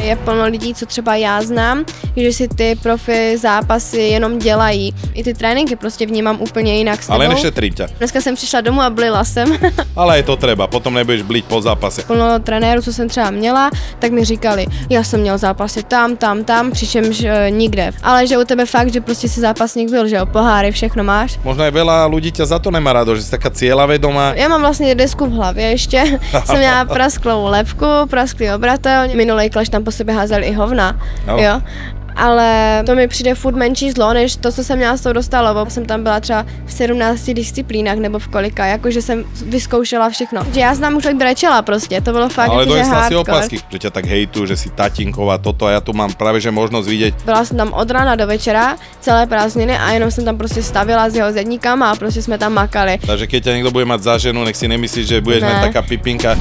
Je plno lidí, co třeba já znám, že si ty profi zápasy jenom dělají. I ty tréninky prostě vnímám úplně jinak s tebou. Ale nešetrím ťa. Dneska jsem přišla domů a blila jsem. Ale je to treba, potom nebudeš bliť po zápase. Plno trenérů, co jsem třeba měla, tak mi říkali, já jsem měl zápasy tam, přičemž nikde. Ale že u tebe fakt, že prostě si zápasník byl, že jo, poháry, všechno máš. Možno aj veľa ľudí ťa za to nemá rado, že si taká cieľavedomá. Já mám vlastně desku v hlavě ještě. Jsem měla prasklou lebku, prasklý obratel, minulej kleš tam po sobě házel i hovna, no. Jo. Ale to mi přijde furt menší zlo, než to, co jsem měla s tou dostalo. Jsem tam byla třeba v 17 disciplínách nebo v kolika, jakože jsem vyzkoušela všechno. Že já znám už brečela prostě, to bylo fakt, ale že donesla si hardcore. opasky, že ťa tak hejtu, že si tatinková toto a ja tu mám práve že možnosť vidieť. Byla jsem tam od rána do večera, celé prázdniny a jenom jsem tam prostě stavila s jeho zedníkama a prostě jsme tam makali. Takže keď ťa niekto bude mať za ženu, nech si nemyslíš, že budeš len taká pipinka.